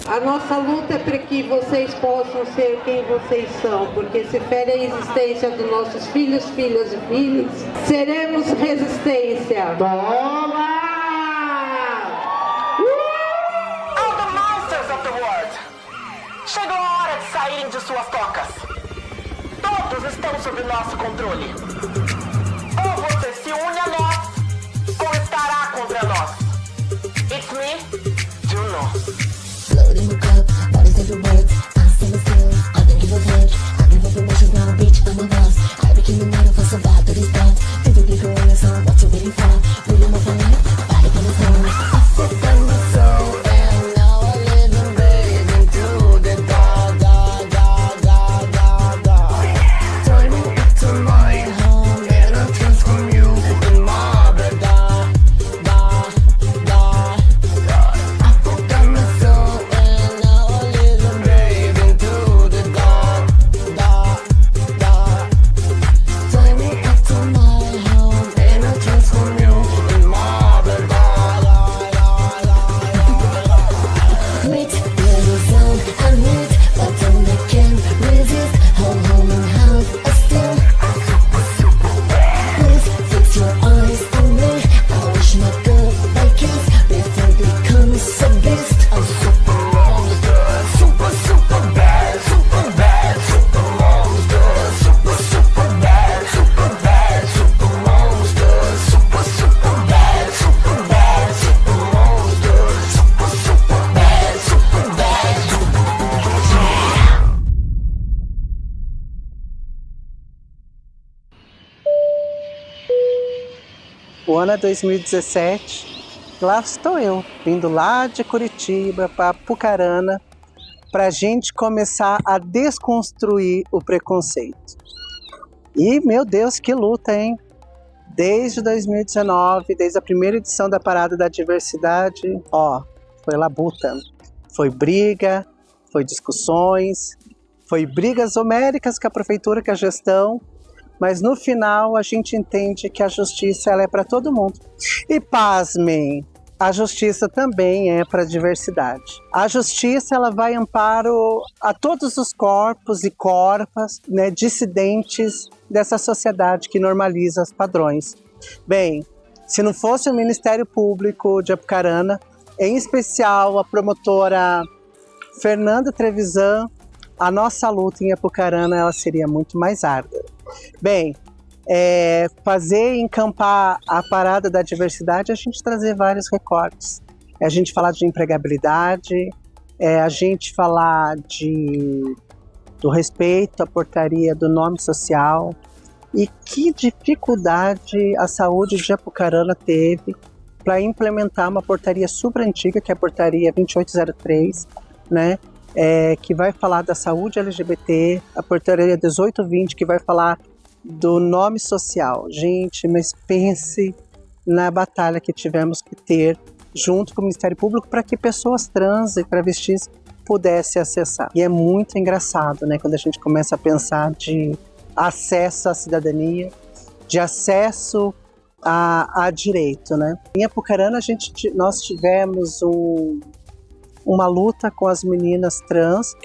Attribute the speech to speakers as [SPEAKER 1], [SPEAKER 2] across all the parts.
[SPEAKER 1] A nossa luta é para que vocês possam ser quem vocês são, porque se fere a existência dos nossos filhos, filhas e filhos, seremos resistência.
[SPEAKER 2] Toma!
[SPEAKER 3] All the monsters of the world! Chegou a hora de saírem de suas tocas. Todos estão sob nosso controle. Ou você se une a nós, ou estará contra nós. It's me, Juno.
[SPEAKER 4] Floating the cup, bodies everywhere. I stand still, I don't give a fuck. I give up emotions now, bitch, I'm a boss. I became a model for survival to this point. Think the girl is on, what you waiting for? Really more fun, body on the phone. I sit down my soul, and now I live and breathe into the dark, dark, dark, dark, dark, dark. Turn me into my home, and I transform you in marble, dark, dark, dark. I put down my soul, and now I live and breathe into the dark, dark, dark. Turn me into my home, and I transform you in marble, dark, dark, dark, dark. Meet little sound, I need, but then they can't resist. Home and house, I still. Please fix your eyes on me. I wish my goodbye kiss before they become so beast. I'm super monster, super, super bad, super bad, super monster, super, super bad, super bad, super monster, super, super bad, super bad, super monster, super, super bad, super bad.
[SPEAKER 5] O ano é 2017, lá estou eu, vindo lá de Curitiba para Apucarana, para a gente começar a desconstruir o preconceito. E, meu Deus, que luta, hein? Desde 2019, desde a primeira edição da Parada da Diversidade, foi labuta. Foi briga, foi discussões, foi brigas homéricas com a prefeitura, com a gestão, mas no final a gente entende que a justiça ela é para todo mundo. E pasmem, a justiça também é para a diversidade. A justiça ela vai amparo a todos os corpos e corpas, né, dissidentes dessa sociedade que normaliza os padrões. Bem, se não fosse o Ministério Público de Apucarana, em especial a promotora Fernanda Trevisan, a nossa luta em Apucarana ela seria muito mais árdua. Bem, fazer encampar a Parada da Diversidade é a gente trazer vários recortes. É a gente falar de empregabilidade, é a gente falar do respeito à portaria do nome social e que dificuldade a saúde de Apucarana teve para implementar uma portaria super antiga, que é a portaria 2803, né? Que vai falar da saúde LGBT, a portaria 1820, que vai falar do nome social. Gente, mas pense na batalha que tivemos que ter junto com o Ministério Público para que pessoas trans e travestis pudessem acessar. E é muito engraçado, né, quando a gente começa a pensar de acesso à cidadania, de acesso a direito, né? Em Apucarana nós tivemos uma luta com as meninas trans,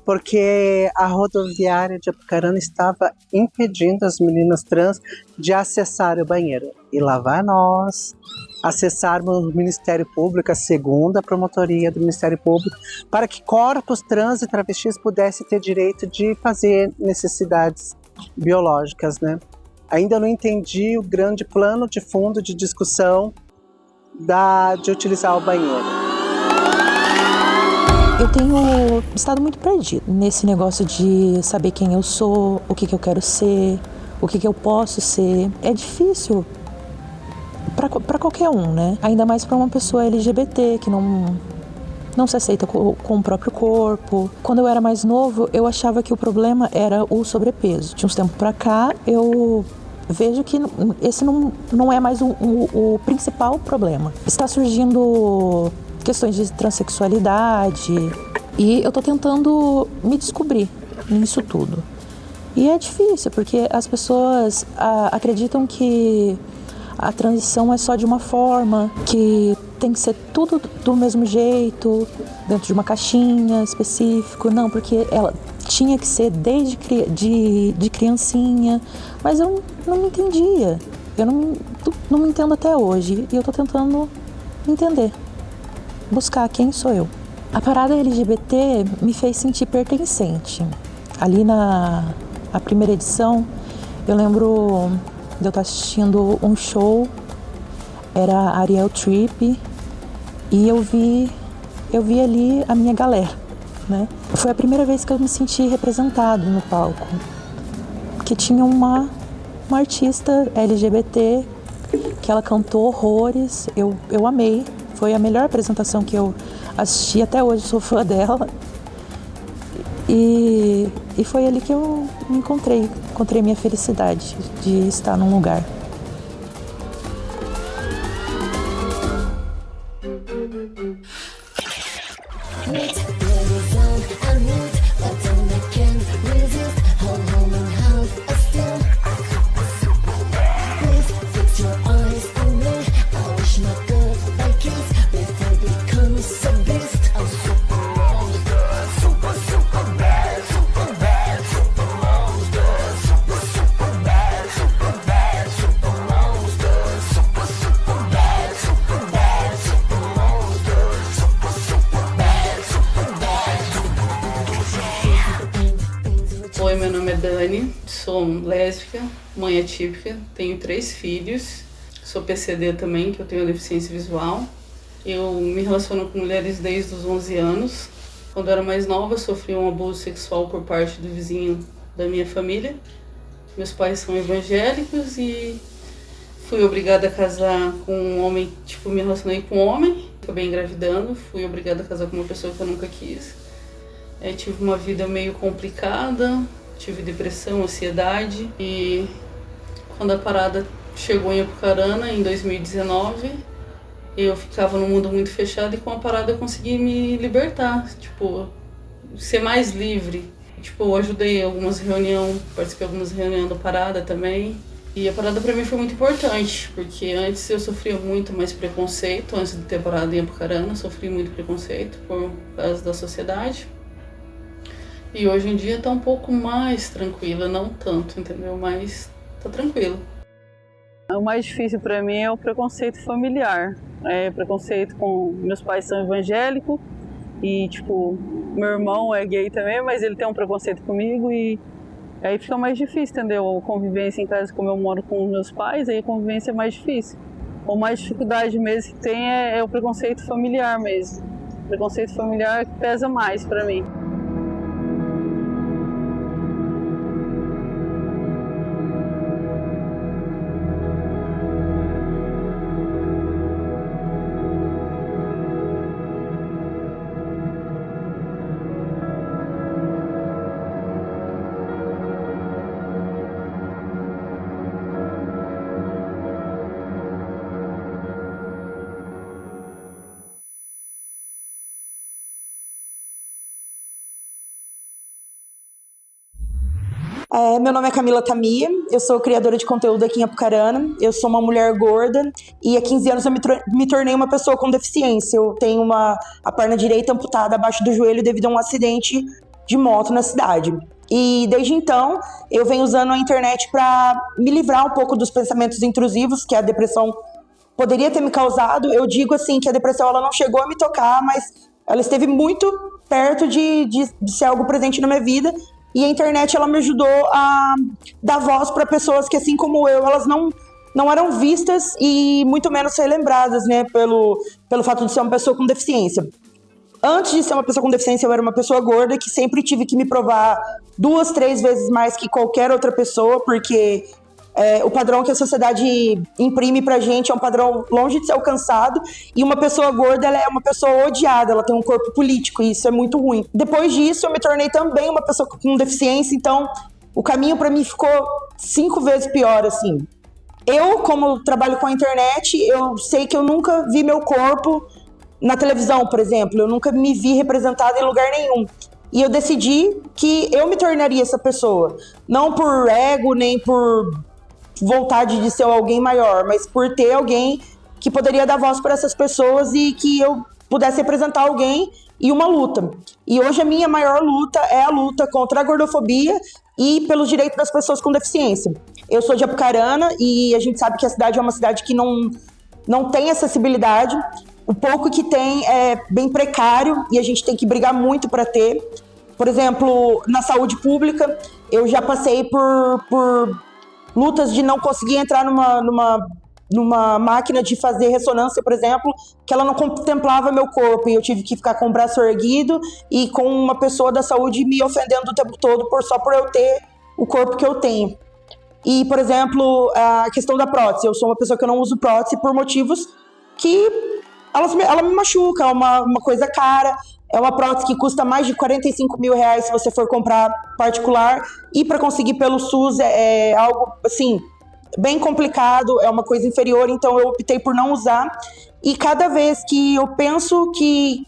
[SPEAKER 5] porque a rodoviária de Apucarana estava impedindo as meninas trans de acessar o banheiro. E lá vai nós acessarmos o Ministério Público, a segunda promotoria do Ministério Público, para que corpos trans e travestis pudessem ter direito de fazer necessidades biológicas, né? Ainda não entendi o grande plano de fundo de discussão de utilizar o banheiro.
[SPEAKER 6] Eu tenho estado muito perdido nesse negócio de saber quem eu sou, o que eu quero ser, o que eu posso ser. É difícil para qualquer um, né? Ainda mais para uma pessoa LGBT que não se aceita com o próprio corpo. Quando eu era mais novo, eu achava que o problema era o sobrepeso. De uns tempos para cá, eu vejo que esse não é mais o principal problema. Está surgindo questões de transexualidade e eu tô tentando me descobrir nisso tudo. E é difícil, porque as pessoas acreditam que a transição é só de uma forma, que tem que ser tudo do mesmo jeito, dentro de uma caixinha específica. Não, porque ela tinha que ser desde de criancinha, mas eu não me entendia. Eu não me entendo até hoje e eu tô tentando entender, buscar quem sou eu. A parada LGBT me fez sentir pertencente. Ali na primeira edição, eu lembro de eu estar assistindo um show, era a Ariel Tripp, e eu vi ali a minha galera, né? Foi a primeira vez que eu me senti representado no palco, que tinha uma artista LGBT, que ela cantou horrores, eu amei, foi a melhor apresentação que eu assisti, até hoje sou fã dela, e foi ali que eu me encontrei minha felicidade de estar num lugar.
[SPEAKER 2] Oi, meu nome é Dani, sou lésbica, mãe atípica, tenho 3 filhos, sou PCD também, que eu tenho deficiência visual. Eu me relaciono com mulheres desde os 11 anos. Quando eu era mais nova, sofri um abuso sexual por parte do vizinho da minha família. Meus pais são evangélicos e fui obrigada a casar com um homem, me relacionei com um homem, acabei engravidando, fui obrigada a casar com uma pessoa que eu nunca quis. Tive uma vida meio complicada, tive depressão, ansiedade, e quando a parada chegou em Apucarana, em 2019, eu ficava num mundo muito fechado e com a parada eu consegui me libertar, ser mais livre. Eu ajudei algumas reuniões, participei de algumas reuniões da parada também. E a parada pra mim foi muito importante, porque antes eu sofria muito mais preconceito, antes de ter parado em Apucarana, sofri muito preconceito por causa da sociedade. E hoje em dia tá um pouco mais tranquila, não tanto, entendeu? Mas tá tranquilo.
[SPEAKER 7] O mais difícil para mim é o preconceito familiar. Preconceito com... Meus pais são evangélicos e, meu irmão é gay também, mas ele tem um preconceito comigo e aí fica mais difícil, entendeu? A convivência em casa, como eu moro com meus pais, aí a convivência é mais difícil. A mais dificuldade mesmo que tem é o preconceito familiar mesmo. O preconceito familiar que pesa mais para mim.
[SPEAKER 8] Meu nome é Camila Tamia, eu sou criadora de conteúdo aqui em Apucarana, eu sou uma mulher gorda e há 15 anos eu me tornei uma pessoa com deficiência. Eu tenho a perna direita amputada abaixo do joelho devido a um acidente de moto na cidade. E desde então eu venho usando a internet para me livrar um pouco dos pensamentos intrusivos que a depressão poderia ter me causado. Eu digo assim que a depressão ela não chegou a me tocar, mas ela esteve muito perto de ser algo presente na minha vida. E a internet, ela me ajudou a dar voz para pessoas que, assim como eu, elas não eram vistas e muito menos ser lembradas, né, pelo fato de ser uma pessoa com deficiência. Antes de ser uma pessoa com deficiência, eu era uma pessoa gorda que sempre tive que me provar 2, 3 vezes mais que qualquer outra pessoa, porque o padrão que a sociedade imprime pra gente é um padrão longe de ser alcançado, e uma pessoa gorda, ela é uma pessoa odiada, ela tem um corpo político, e isso é muito ruim. Depois disso, eu me tornei também uma pessoa com deficiência, então o caminho pra mim ficou 5 vezes pior, assim. Eu, como trabalho com a internet, eu sei que eu nunca vi meu corpo na televisão, por exemplo, eu nunca me vi representada em lugar nenhum. E eu decidi que eu me tornaria essa pessoa, não por ego, nem por vontade de ser alguém maior, mas por ter alguém que poderia dar voz para essas pessoas e que eu pudesse representar alguém e uma luta. E hoje a minha maior luta é a luta contra a gordofobia e pelos direitos das pessoas com deficiência. Eu sou de Apucarana e a gente sabe que a cidade é uma cidade que não tem acessibilidade. O pouco que tem é bem precário e a gente tem que brigar muito para ter. Por exemplo, na saúde pública, eu já passei por lutas de não conseguir entrar numa máquina de fazer ressonância, por exemplo, que ela não contemplava meu corpo e eu tive que ficar com o braço erguido e com uma pessoa da saúde me ofendendo o tempo todo só por eu ter o corpo que eu tenho. E, por exemplo, a questão da prótese. Eu sou uma pessoa que eu não uso prótese por motivos que ela me machuca, é uma coisa cara. É uma prótese que custa mais de 45 mil reais se você for comprar particular. E para conseguir pelo SUS é algo, assim, bem complicado, é uma coisa inferior, então eu optei por não usar. E cada vez que eu penso que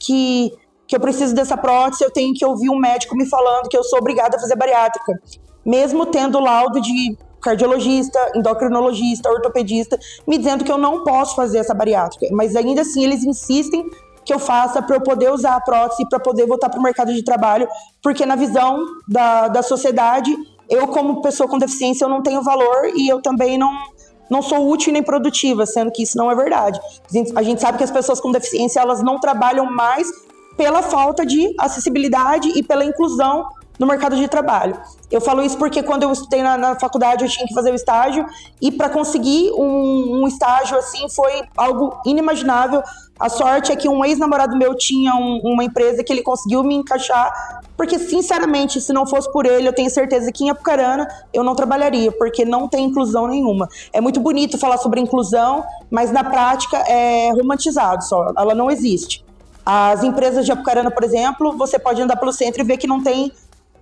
[SPEAKER 8] eu preciso dessa prótese, eu tenho que ouvir um médico me falando que eu sou obrigada a fazer bariátrica. Mesmo tendo laudo de cardiologista, endocrinologista, ortopedista, me dizendo que eu não posso fazer essa bariátrica. Mas ainda assim eles insistem que eu faça para eu poder usar a prótese, para poder voltar para o mercado de trabalho, porque na visão da sociedade, eu como pessoa com deficiência, eu não tenho valor e eu também não sou útil nem produtiva, sendo que isso não é verdade. A gente sabe que as pessoas com deficiência, elas não trabalham mais pela falta de acessibilidade e pela inclusão no mercado de trabalho. Eu falo isso porque quando eu estudei na faculdade eu tinha que fazer o estágio e para conseguir um estágio assim foi algo inimaginável. A sorte é que um ex-namorado meu tinha uma empresa que ele conseguiu me encaixar, porque sinceramente, se não fosse por ele, eu tenho certeza que em Apucarana eu não trabalharia, porque não tem inclusão nenhuma. É muito bonito falar sobre inclusão, mas na prática é romantizado só, ela não existe. As empresas de Apucarana, por exemplo, você pode andar pelo centro e ver que não tem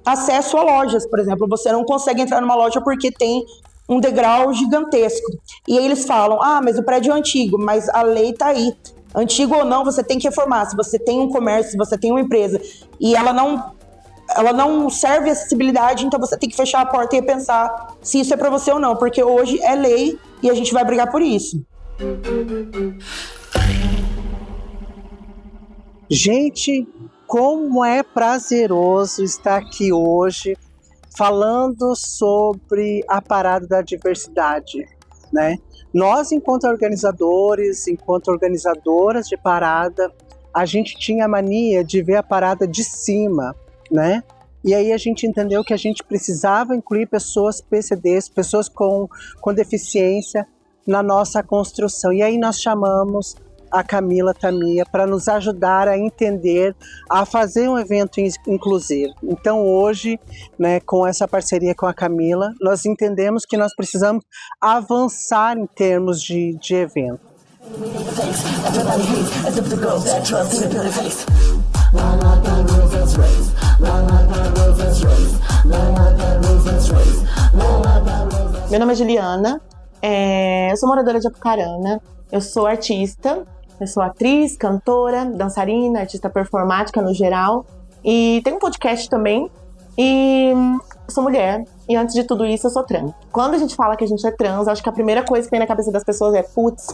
[SPEAKER 8] acesso a lojas, por exemplo, você não consegue entrar numa loja porque tem um degrau gigantesco. E aí eles falam, mas o prédio é antigo, mas a lei tá aí. Antigo ou não, você tem que reformar. Se você tem um comércio, se você tem uma empresa e ela não serve acessibilidade, então você tem que fechar a porta e pensar se isso é pra você ou não, porque hoje é lei e a gente vai brigar por isso.
[SPEAKER 5] Gente, como é prazeroso estar aqui hoje falando sobre a Parada da Diversidade, né? Nós, enquanto organizadores, enquanto organizadoras de parada, a gente tinha a mania de ver a parada de cima, né? E aí a gente entendeu que a gente precisava incluir pessoas PCDs, pessoas com deficiência na nossa construção. E aí nós chamamos a Camila Tamia para nos ajudar a entender, a fazer um evento inclusivo. Então hoje, né, com essa parceria com a Camila, nós entendemos que nós precisamos avançar em termos de evento.
[SPEAKER 9] Meu nome é Juliana, eu sou moradora de Apucarana, eu sou artista. Eu sou atriz, cantora, dançarina, artista performática no geral. E tenho um podcast também. E sou mulher. E antes de tudo isso, eu sou trans. Quando a gente fala que a gente é trans, acho que a primeira coisa que vem na cabeça das pessoas é putz,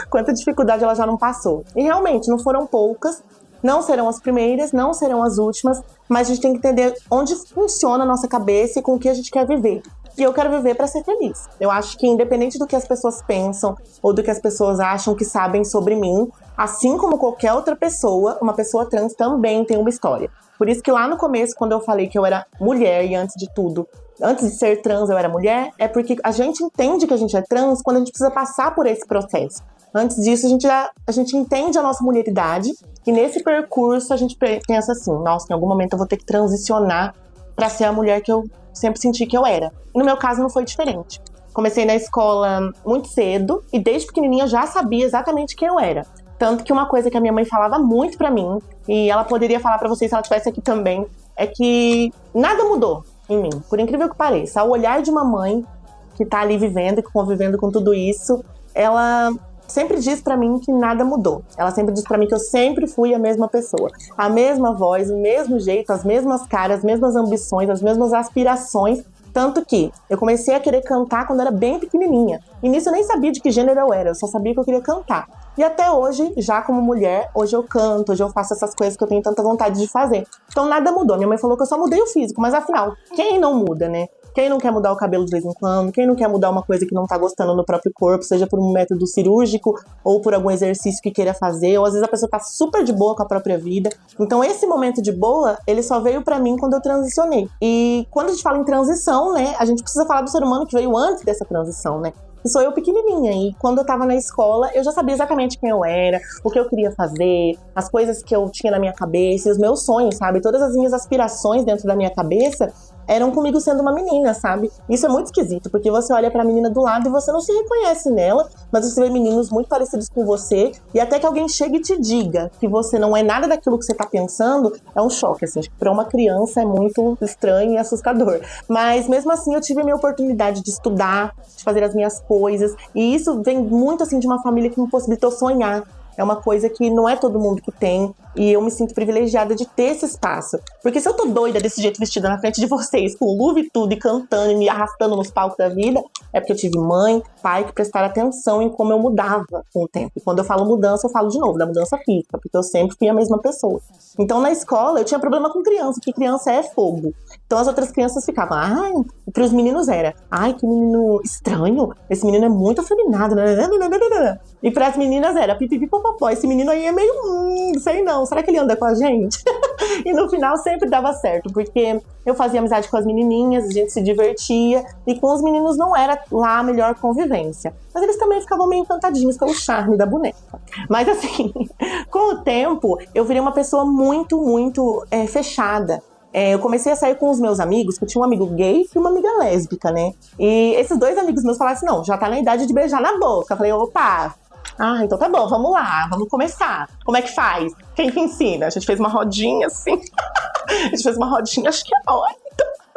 [SPEAKER 9] quanta dificuldade ela já não passou. E realmente, não foram poucas. Não serão as primeiras, não serão as últimas. Mas a gente tem que entender onde funciona a nossa cabeça e com o que a gente quer viver. E eu quero viver para ser feliz. Eu acho que independente do que as pessoas pensam ou do que as pessoas acham que sabem sobre mim, assim como qualquer outra pessoa, uma pessoa trans também tem uma história. Por isso que lá no começo, quando eu falei que eu era mulher e antes de tudo, antes de ser trans eu era mulher, é porque a gente entende que a gente é trans quando a gente precisa passar por esse processo. Antes disso, a gente entende a nossa mulheridade e nesse percurso a gente pensa assim, nossa, em algum momento eu vou ter que transicionar para ser a mulher que eu sempre senti que eu era. E no meu caso não foi diferente. Comecei na escola muito cedo e desde pequenininha já sabia exatamente quem eu era. Tanto que uma coisa que a minha mãe falava muito pra mim, e ela poderia falar pra vocês se ela estivesse aqui também, é que nada mudou em mim, por incrível que pareça. O olhar de uma mãe que tá ali vivendo e convivendo com tudo isso, ela sempre diz pra mim que nada mudou. Ela sempre diz pra mim que eu sempre fui a mesma pessoa. A mesma voz, o mesmo jeito, as mesmas caras, as mesmas ambições, as mesmas aspirações, Tanto que eu comecei a querer cantar quando eu era bem pequenininha. E nisso eu nem sabia de que gênero eu era, eu só sabia que eu queria cantar. E até hoje, já como mulher, hoje eu canto, hoje eu faço essas coisas que eu tenho tanta vontade de fazer. Então nada mudou. Minha mãe falou que eu só mudei o físico, mas afinal, quem não muda, né? Quem não quer mudar o cabelo de vez em quando? Quem não quer mudar uma coisa que não tá gostando no próprio corpo, seja por um método cirúrgico ou por algum exercício que queira fazer, ou às vezes a pessoa tá super de boa com a própria vida. Então esse momento de boa, ele só veio pra mim quando eu transicionei. E quando a gente fala em transição, né, a gente precisa falar do ser humano que veio antes dessa transição, né? E sou eu pequenininha, e quando eu tava na escola, eu já sabia exatamente quem eu era, o que eu queria fazer, as coisas que eu tinha na minha cabeça, e os meus sonhos, sabe? Todas as minhas aspirações dentro da minha cabeça eram comigo sendo uma menina, sabe? Isso é muito esquisito, porque você olha pra menina do lado e você não se reconhece nela, mas você vê meninos muito parecidos com você, e até que alguém chegue e te diga que você não é nada daquilo que você tá pensando, é um choque, assim. Acho que pra uma criança é muito estranho e assustador. Mas mesmo assim eu tive a minha oportunidade de estudar, de fazer as minhas coisas, e isso vem muito, assim, de uma família que me possibilitou sonhar. É uma coisa que não é todo mundo que tem, e eu me sinto privilegiada de ter esse espaço. Porque se eu tô doida desse jeito, vestida na frente de vocês, com luva e tudo, e cantando, e me arrastando nos palcos da vida, é porque eu tive mãe, pai que prestaram atenção em como eu mudava com o tempo. E quando eu falo mudança, eu falo de novo da mudança física, porque eu sempre fui a mesma pessoa. Então na escola eu tinha problema com criança, porque criança é fogo. Então as outras crianças ficavam, ai, e pros meninos era, ai, que menino estranho, esse menino é muito afeminado, e pras meninas era, pipipipopopó, esse menino aí é meio, sei não, será que ele anda com a gente? E no final sempre dava certo, porque eu fazia amizade com as menininhas, a gente se divertia, e com os meninos não era lá a melhor convivência. Mas eles também ficavam meio encantadinhos pelo charme da boneca. Mas assim, com o tempo, eu virei uma pessoa muito, muito fechada. Eu comecei a sair com os meus amigos, porque eu tinha um amigo gay e uma amiga lésbica, né? E esses dois amigos meus falaram assim, não, já tá na idade de beijar na boca. Eu falei, opa, então tá bom, vamos lá, vamos começar. Como é que faz? Quem que ensina? A gente fez uma rodinha assim. A gente fez uma rodinha, acho que é hora.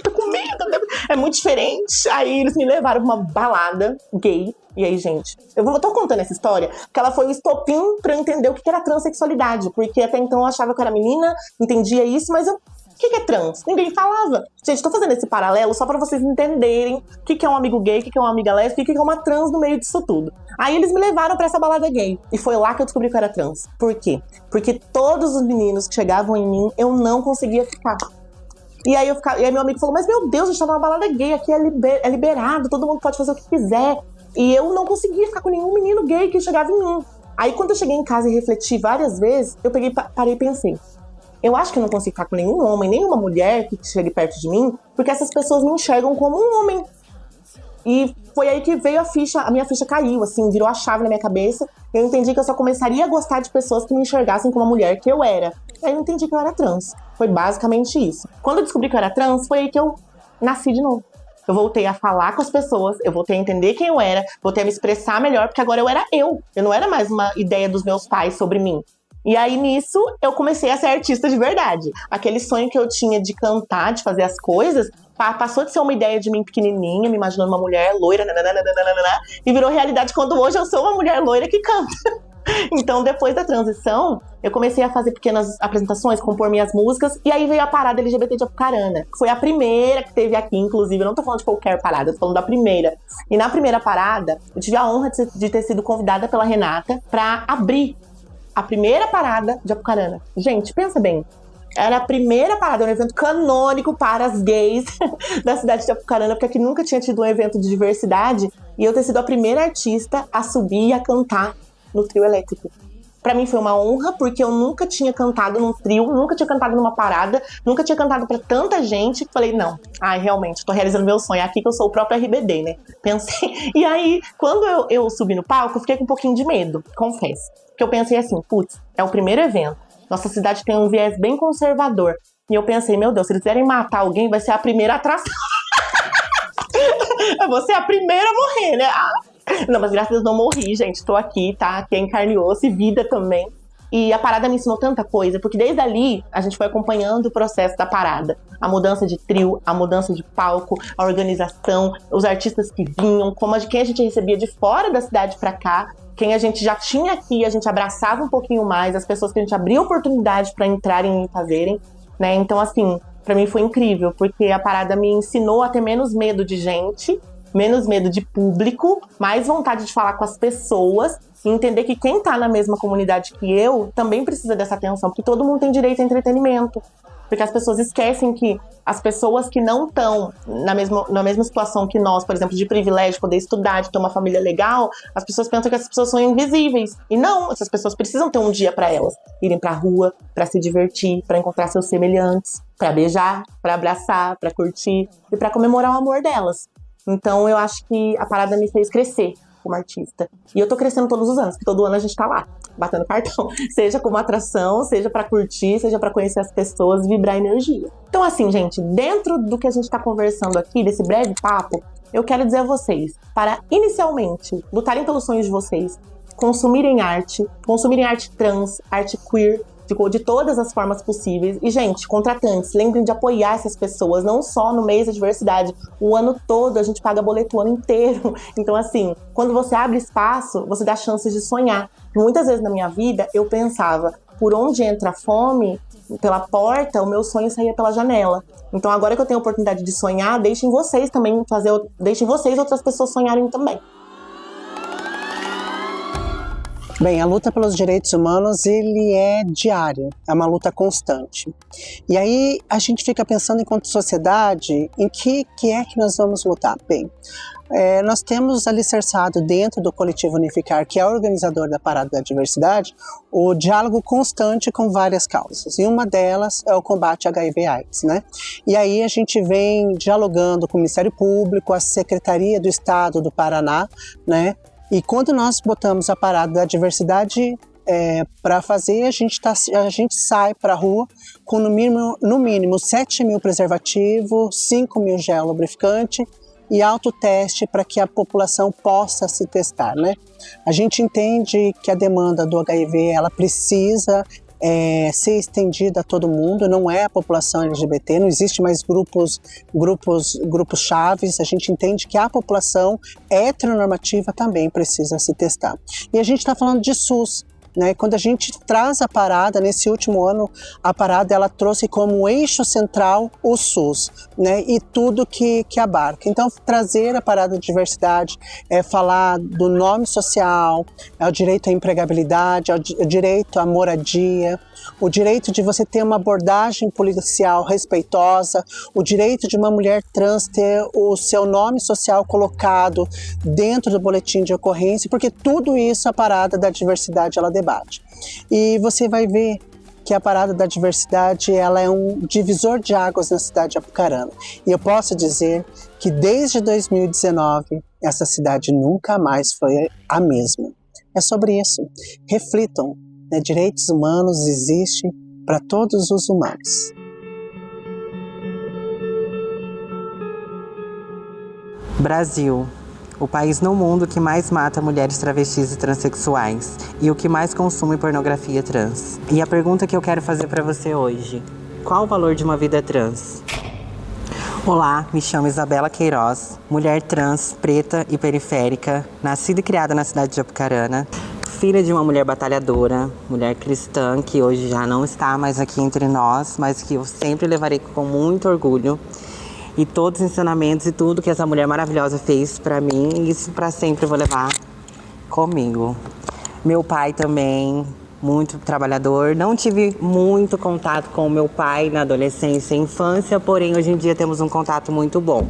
[SPEAKER 9] Tô com medo, né? É muito diferente. Aí eles me levaram pra uma balada gay. E aí, gente, eu tô contando essa história porque ela foi o estopim pra eu entender o que era transexualidade. Porque até então eu achava que eu era menina, entendia isso, mas o que é trans? Ninguém falava. Gente, tô fazendo esse paralelo só pra vocês entenderem o que é um amigo gay, o que é uma amiga lésbica e o que é uma trans no meio disso tudo. Aí eles me levaram pra essa balada gay. E foi lá que eu descobri que eu era trans. Por quê? Porque todos os meninos que chegavam em mim, eu não conseguia ficar. E aí meu amigo falou, mas meu Deus, a gente tá numa balada gay, aqui é liberado, todo mundo pode fazer o que quiser. E eu não conseguia ficar com nenhum menino gay que chegava em mim. Aí quando eu cheguei em casa e refleti várias vezes, eu parei e pensei, eu acho que eu não consigo ficar com nenhum homem, nenhuma mulher que chegue perto de mim, porque essas pessoas me enxergam como um homem. E foi aí que veio a minha ficha caiu, assim, virou a chave na minha cabeça. Eu entendi que eu só começaria a gostar de pessoas que me enxergassem como a mulher que eu era. Aí eu entendi que eu era trans. Foi basicamente isso. Quando eu descobri que eu era trans, foi aí que eu nasci de novo. Eu voltei a falar com as pessoas, eu voltei a entender quem eu era, voltei a me expressar melhor, porque agora eu era eu. Eu não era mais uma ideia dos meus pais sobre mim. E aí, nisso, eu comecei a ser artista de verdade. Aquele sonho que eu tinha de cantar, de fazer as coisas, passou de ser uma ideia de mim pequenininha, me imaginando uma mulher loira, e virou realidade quando hoje eu sou uma mulher loira que canta. Então, depois da transição, eu comecei a fazer pequenas apresentações, compor minhas músicas, e aí veio a parada LGBT de Apucarana, que foi a primeira que teve aqui, inclusive. Eu não tô falando de qualquer parada, eu tô falando da primeira. E na primeira parada, eu tive a honra de ter sido convidada pela Renata pra abrir a primeira parada de Apucarana. Gente, pensa bem. Era a primeira parada, um evento canônico para as gays da cidade de Apucarana, porque aqui nunca tinha tido um evento de diversidade, e eu ter sido a primeira artista a subir e a cantar no trio elétrico. Pra mim foi uma honra, porque eu nunca tinha cantado num trio, nunca tinha cantado numa parada, nunca tinha cantado pra tanta gente, que falei, não, realmente, tô realizando meu sonho, é aqui que eu sou o próprio RBD, né? Pensei. E aí, quando eu subi no palco, eu fiquei com um pouquinho de medo, confesso. Porque eu pensei assim, putz, é o primeiro evento, nossa cidade tem um viés bem conservador. E eu pensei, meu Deus, se eles quiserem matar alguém, vai ser a primeira atração. Eu vou ser a primeira a morrer, né? Não, mas graças a Deus não morri, gente. Tô aqui, tá? Aqui é em carne e osso e vida também. E a parada me ensinou tanta coisa, porque desde ali a gente foi acompanhando o processo da parada. A mudança de trio, a mudança de palco, a organização, os artistas que vinham, quem a gente recebia de fora da cidade pra cá, quem a gente já tinha aqui, a gente abraçava um pouquinho mais, as pessoas que a gente abria oportunidade pra entrarem e fazerem, né? Então, assim, pra mim foi incrível, porque a parada me ensinou a ter menos medo de gente, menos medo de público, mais vontade de falar com as pessoas e entender que quem tá na mesma comunidade que eu também precisa dessa atenção, porque todo mundo tem direito a entretenimento. Porque as pessoas esquecem que as pessoas que não estão na mesma situação que nós, por exemplo, de privilégio, poder estudar, de ter uma família legal, as pessoas pensam que essas pessoas são invisíveis. E não, essas pessoas precisam ter um dia pra elas irem pra rua, pra se divertir, pra encontrar seus semelhantes, pra beijar, pra abraçar, pra curtir e pra comemorar o amor delas. Então eu acho que a parada me fez crescer como artista. E eu tô crescendo todos os anos, porque todo ano a gente tá lá, batendo cartão. Seja como atração, seja pra curtir, seja pra conhecer as pessoas, vibrar energia. Então assim, gente, dentro do que a gente tá conversando aqui, desse breve papo, eu quero dizer a vocês, para inicialmente lutarem pelos sonhos de vocês, consumirem arte trans, arte queer, de todas as formas possíveis. E, gente, contratantes, lembrem de apoiar essas pessoas, não só no mês da diversidade. O ano todo a gente paga boleto o ano inteiro. Então, assim, quando você abre espaço, você dá chances de sonhar. Muitas vezes na minha vida, eu pensava, por onde entra a fome, pela porta, o meu sonho saía pela janela. Então, agora que eu tenho a oportunidade de sonhar, deixem vocês outras pessoas sonharem também.
[SPEAKER 5] Bem, a luta pelos direitos humanos, ele é diário, é uma luta constante. E aí a gente fica pensando enquanto sociedade, em que é que nós vamos lutar? Bem, nós temos alicerçado dentro do Coletivo Unificar, que é organizador da Parada da Diversidade, o diálogo constante com várias causas. E uma delas é o combate à HIV/AIDS, né? E aí a gente vem dialogando com o Ministério Público, a Secretaria do Estado do Paraná, né? E quando nós botamos a Parada da Diversidade para fazer, a gente sai para a rua com no mínimo 7 mil preservativos, 5 mil gel lubrificante e autoteste para que a população possa se testar, né? A gente entende que a demanda do HIV ela precisa ser estendida a todo mundo, não é a população LGBT, não existe mais grupos chaves, a gente entende que a população heteronormativa também precisa se testar. E a gente está falando de SUS, né? Quando a gente traz a parada, nesse último ano, a parada ela trouxe como eixo central o SUS, né? E tudo que abarca. Então, trazer a parada de diversidade é falar do nome social, é o direito à empregabilidade, é o direito à moradia, o direito de você ter uma abordagem policial respeitosa, o direito de uma mulher trans ter o seu nome social colocado dentro do boletim de ocorrência, porque tudo isso a parada da diversidade ela debate. E você vai ver que a Parada da Diversidade ela é um divisor de águas na cidade de Apucarana. E eu posso dizer que desde 2019 essa cidade nunca mais foi a mesma. É sobre isso. Reflitam, né? Direitos humanos existem para todos os humanos.
[SPEAKER 10] Brasil. O país no mundo que mais mata mulheres travestis e transexuais e o que mais consome pornografia trans. E a pergunta que eu quero fazer para você hoje: qual o valor de uma vida trans? Olá, me chamo Isabela Queiroz, mulher trans, preta e periférica, nascida e criada na cidade de Apucarana, filha de uma mulher batalhadora, mulher cristã, que hoje já não está mais aqui entre nós, mas que eu sempre levarei com muito orgulho. E todos os ensinamentos e tudo que essa mulher maravilhosa fez pra mim, isso pra sempre eu vou levar comigo. Meu pai também, muito trabalhador. Não tive muito contato com o meu pai na adolescência e infância, porém hoje em dia temos um contato muito bom.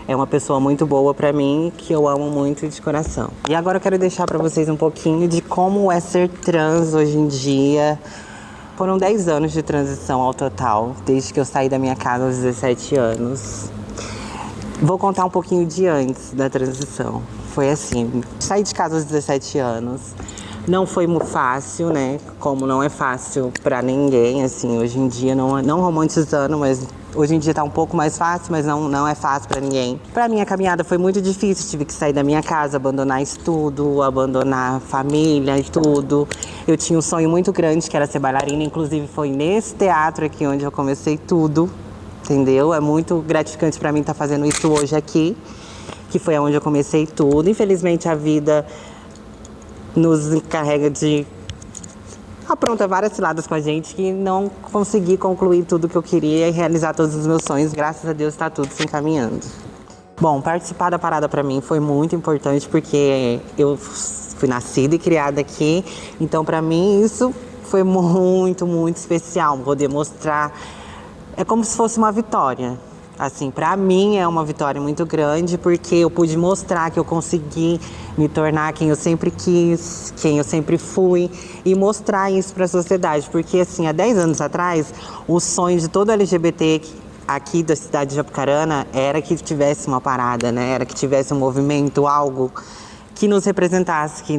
[SPEAKER 10] É uma pessoa muito boa pra mim, que eu amo muito de coração. E agora eu quero deixar pra vocês um pouquinho de como é ser trans hoje em dia. Foram 10 anos de transição ao total, desde que eu saí da minha casa aos 17 anos. Vou contar um pouquinho de antes da transição. Foi assim, saí de casa aos 17 anos. Não foi muito fácil, né? Como não é fácil pra ninguém, assim, hoje em dia, não romantizando, mas hoje em dia tá um pouco mais fácil, mas não é fácil pra ninguém. Pra mim a caminhada foi muito difícil, tive que sair da minha casa, abandonar estudo, abandonar família e tudo. Eu tinha um sonho muito grande, que era ser bailarina, inclusive foi nesse teatro aqui onde eu comecei tudo, entendeu? É muito gratificante pra mim estar fazendo isso hoje aqui, que foi onde eu comecei tudo. Infelizmente a vida nos encarrega de apronta várias ciladas com a gente que não consegui concluir tudo que eu queria e realizar todos os meus sonhos. Graças a Deus está tudo se encaminhando. Bom, participar da parada para mim foi muito importante porque eu fui nascida e criada aqui, então para mim isso foi muito, muito especial. Poder mostrar, é como se fosse uma vitória. Assim, para mim é uma vitória muito grande porque eu pude mostrar que eu consegui me tornar quem eu sempre quis, quem eu sempre fui e mostrar isso para a sociedade. Porque assim, há 10 anos atrás, o sonho de todo LGBT aqui da cidade de Apucarana era que tivesse uma parada, né? Era que tivesse um movimento, algo que nos representasse, que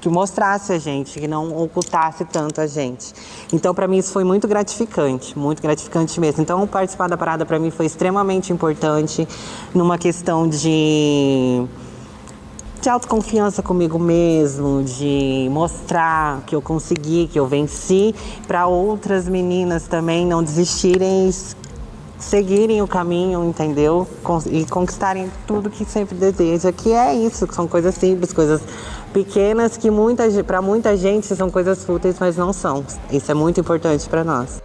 [SPEAKER 10] mostrasse a gente, que não ocultasse tanto a gente. Então, para mim, isso foi muito gratificante mesmo. Então, participar da parada, para mim, foi extremamente importante numa questão de autoconfiança comigo mesmo, de mostrar que eu consegui, que eu venci, para outras meninas também não desistirem, seguirem o caminho, entendeu? E conquistarem tudo que sempre deseja, que é isso, que são coisas simples, coisas pequenas que para muita gente são coisas fúteis, mas não são. Isso é muito importante para nós.